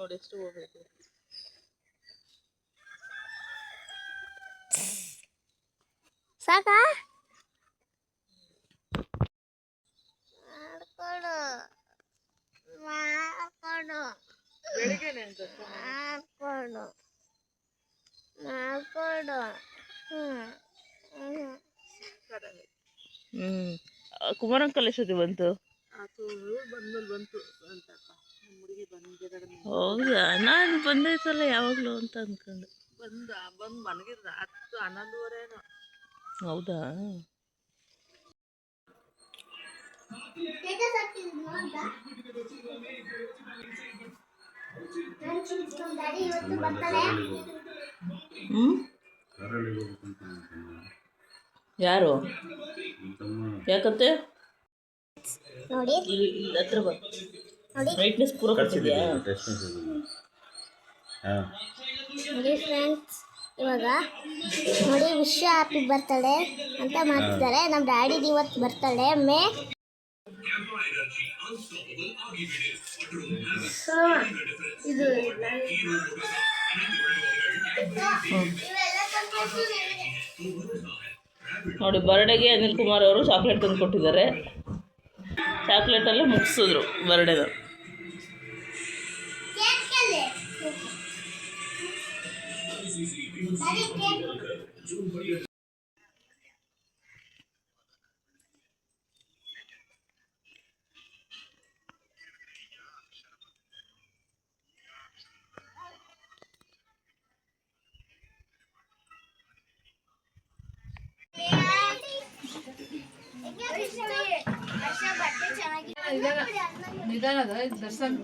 ನೋಡಿ ಎಷ್ಟು ಹೋಗೈತೆ. ಸಾಕಾ ಬೆಳಿಗ್ಗೆನೆ ಅಂತ ಕುಮಾರ ಅಂಕಲ್ ಎಷ್ಟೊತ್ತಿ ಬಂತು? ಬಂತು ಅಂತಪ್ಪ ಹುಡುಗಿ ಹೌದಾ, ನಾನು ಬಂದೈತಲ್ಲ ಯಾವಾಗಲೂ ಅಂತ ಅಂದ್ಕೊಂಡು. ಬಂದು ಮನಗಿದ್ರ 10-11:30. ಹೌದಾ, ಯಾರು ಯಾಕಂತೆ ನೋಡಿ ಹತ್ರ ಬಾ. ಬ್ರೈಟ್ನೆಸ್ ಪೂರ ಕೊಟ್ಟಿದ್ಯಾ? ನೋಡಿ ಫ್ರೆಂಡ್ಸ್, ಇವಾಗ ನೋಡಿ ವಿಶ್ ಹ್ಯಾಪಿ ಬರ್ತಡೇ ಅಂತ ಮಾಡ್ತಿದ್ದಾರೆ. ನಮ್ಮ ಡ್ಯಾಡಿದು ಇವತ್ತು ಬರ್ತಡೇ ಮೇ. ನೋಡಿ, ಬರ್ಡೇಗೆ ಅನಿಲ್ ಕುಮಾರ್ ಅವರು ಚಾಕ್ಲೇಟ್ ತಂದು ಕೊಟ್ಟಿದ್ದಾರೆ. ಚಾಕ್ಲೇಟಲ್ಲೇ ಮುಗಿಸಿದ್ರು ಬರ್ಡೇನ. ನಿಧಾನದ ದರ್ಶನ್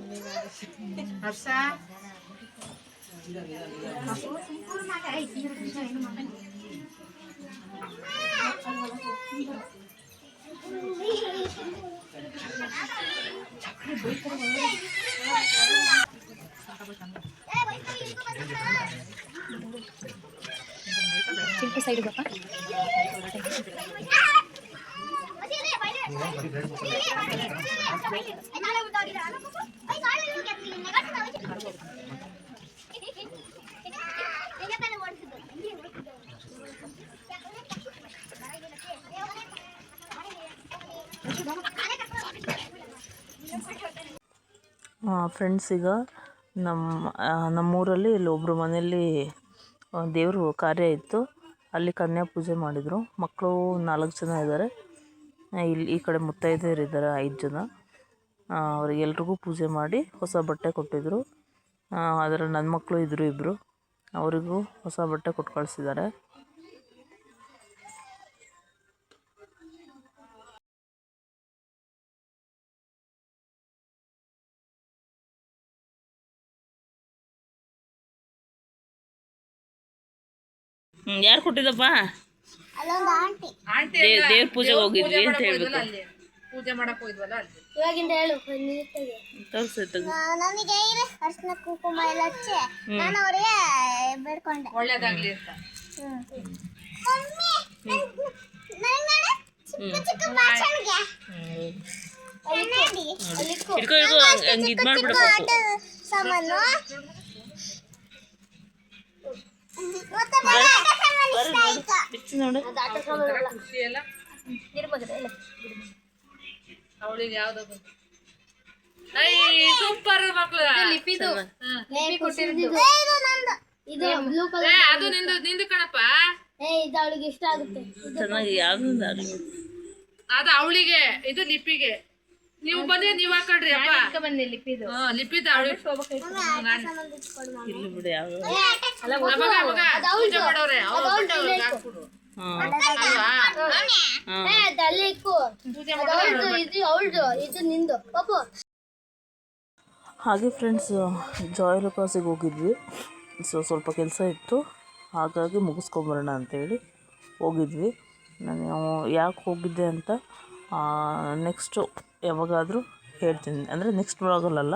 ಹರ್ಷ ಚಿಂಪು ಸೈಡ್ ಗೊತ್ತಾ? ಫ್ರೆಂಡ್ಸ್, ಈಗ ನಮ್ಮೂರಲ್ಲಿ ಇಲ್ಲೊಬ್ಬರು ಮನೆಯಲ್ಲಿ ದೇವರು ಕಾರ್ಯ ಇತ್ತು. ಅಲ್ಲಿ ಕನ್ಯಾ ಪೂಜೆ ಮಾಡಿದರು. ಮಕ್ಕಳು 4 ಜನ ಇದ್ದಾರೆ. ಇಲ್ಲಿ ಈ ಕಡೆ ಮುತ್ತೈದೆಯರಿದ್ದಾರೆ 5 ಜನ. ಅವರಿಗೆಲ್ರಿಗೂ ಪೂಜೆ ಮಾಡಿ ಹೊಸ ಬಟ್ಟೆ ಕೊಟ್ಟಿದ್ದರು. ಅದರ ನನ್ನ ಮಕ್ಕಳು ಇದ್ದರು 2. ಅವರಿಗೂ ಹೊಸ ಬಟ್ಟೆ ಕೊಟ್ಟು ಕಳಿಸಿದ್ದಾರೆ. ಯಾರು ಕೊಟ್ಟಿದ್ದಪ್ಪ? ದೇವ್ರ ಪೂಜೆಗೆ ಹೋಗಿದ್ವಿ ಅಂತ ಹೇಳ್ಬೇಕು. ಪೂಜೆ ಮಾಡಕ್ ಹೋಗಿದ್ವಲ್ಲ ಅಲ್ಲಿ. ಇವಾಗಿಂದ ಹೇಳು. ನನಗೆ ಅರ್ಶಿನ ಕುಂಕುಮ ಎಲ್ಲ ಹಚ್ಚಿ ನಾನು ಅವರಿಗೆ ಬೇಡ್ಕೊಂಡೆ ಒಳ್ಳೇದಾಗ್ಲಿ ಅಂತ. ಹಂಗೆ ಇದು ಮಾಡ್ಬಿಡಬೇಕು. ಸಾಮಾನು ಖುಷಿ ಎಲ್ಲ ಅವಳಿಗೆ ಯಾವ್ದು ಸೂಪರ್ ಮಕ್ಳು. ಅದು ನಿಂದು ಕಣಪ್ಪ. ಇದು ಅವಳಿಗೆ ಇಷ್ಟ ಆಗುತ್ತೆ. ಚೆನ್ನಾಗಿ ಯಾವ್ದು ಅದು ಅವಳಿಗೆ, ಇದು ಲಿಪಿಗೆ. ನೀವು ಬಂದ್ರೆ ನೀವ್ ಹಾಕೊಳ್ರಿ ಅಪ್ಪ. ಬಂದೆ ಲಿಪಿದು. ಲಿಪಿದ ಅವಳಿಗೆ ಇಲ್ಲಿ ಬಿಡಿ ಯಾವ್ದು ಪೂಜೆ ಮಾಡೋರೆ ಹಾಕ್ಬಿಡು. ಹಾಗೆ ಫ್ರೆಂಡ್ಸ್, ಜಾಯ್ ಲುಕಾಸಿಗೆ ಹೋಗಿದ್ವಿ. ಸ್ವಲ್ಪ ಕೆಲಸ ಇತ್ತು, ಹಾಗಾಗಿ ಮುಗಿಸ್ಕೊಂಬರೋಣ ಅಂತೇಳಿ ಹೋಗಿದ್ವಿ. ನಾನು ಯಾಕೆ ಹೋಗಿದ್ದೆ ಅಂತ ನೆಕ್ಸ್ಟು ಯಾವಾಗಾದರೂ ಹೇಳ್ತೀನಿ. ಅಂದರೆ ನೆಕ್ಸ್ಟ್ ವ್ಲಾಗಲ್ಲ,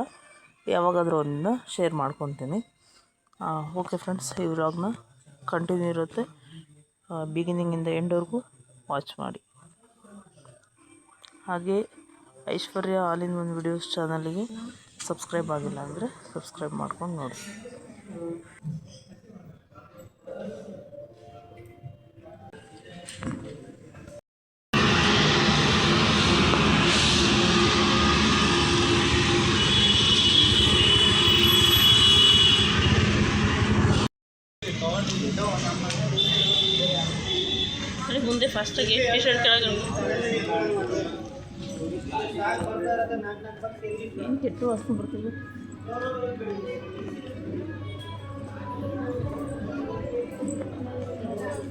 ಯಾವಾಗಾದರೂ ಒಂದಿನ ಶೇರ್ ಮಾಡ್ಕೊತೀನಿ. ಓಕೆ ಫ್ರೆಂಡ್ಸ್, ಈ ವ್ಲಾಗ್ನ ಕಂಟಿನ್ಯೂ ಇರುತ್ತೆ. ಬಿಗಿನಿಂಗಿಂದ ಎಂಡ್ವರೆಗೂ ವಾಚ್ ಮಾಡಿ. ಹಾಗೆ ಐಶ್ವರ್ಯ ಆಲ್ ಇನ್ ಒನ್ ವಿಡಿಯೋಸ್ ಚಾನಲ್ಗೆ ಸಬ್ಸ್ಕ್ರೈಬ್ ಆಗಿಲ್ಲ ಅಂದರೆ ಸಬ್ಸ್ಕ್ರೈಬ್ ಮಾಡ್ಕೊಂಡು ನೋಡಿ. ಮುಂದೆ ಫಾಸ್ಟಾಗಿ ಟಿ ಶರ್ಟ್ ಕೆಳಗೆ ಏನು ಕೆಟ್ಟು ವಾಸನೆ ಬರ್ತಿದೆ.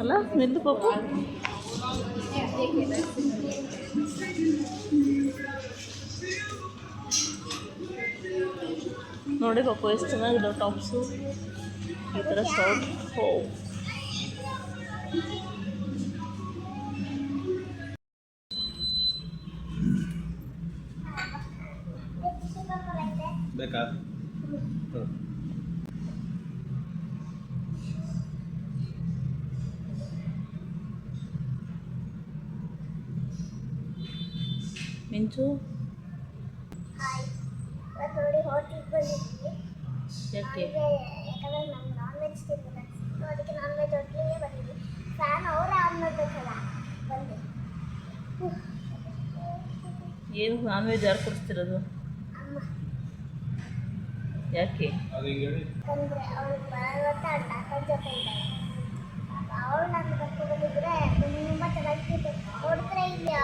ಅಲ್ಲ ಮೆದ್ದು ಪಾಪು ನೋಡಿ ಪಾಪು ಎಷ್ಟು ಚೆನ್ನಾಗಿದೆ ಟಾಪ್ಸು ಈ ಥರ ಶಾರ್ಟ್. ಹೋ ಬೇಕಾ? ಮಿಂಚು ಹಾಯ್, ಇವತ್ತು ನೋಡಿ ಹೋಟ್ಲಿಗೆ ಬಂದಿದ್ವಿ. ಯಾಕೆ ಯಾಕಂದ್ರೆ ನಮ್ಗೆ ನಾನ್ ವೆಜ್ ತಿನ್ನಲ್ಲ, ಅದಕ್ಕೆ ನಾನ್ ವೆಜ್ ಹೋಟ್ಲಿಗೆ ಬಂದಿದ್ವಿ. ಫ್ಯಾನ್ ಅವರೇ ಆನ್ ಮಾಡಬೇಕಲ್ಲ, ಬಂದೆ. ಏನು ನಾನ್ ವೆಜ್ ಯಾರು ಕೊಡಿಸ್ತಿರೋದು? ಅಮ್ಮ, ಯಾಕೆ? ಯಾಕಂದ್ರೆ ಅವಳು ಬರವತ್ತ ಅಕ್ಕನ ಜೊತೆ ಇದ್ದಾಳೆ. ಅವಳು ನಾನು ಕರ್ಕೊಂಡು ಬಂದಿದ್ರೆ ತುಂಬ ಚೆನ್ನಾಗಿತ್ತು. ನೋಡಿದ್ರೆ ಇಲ್ಲಿ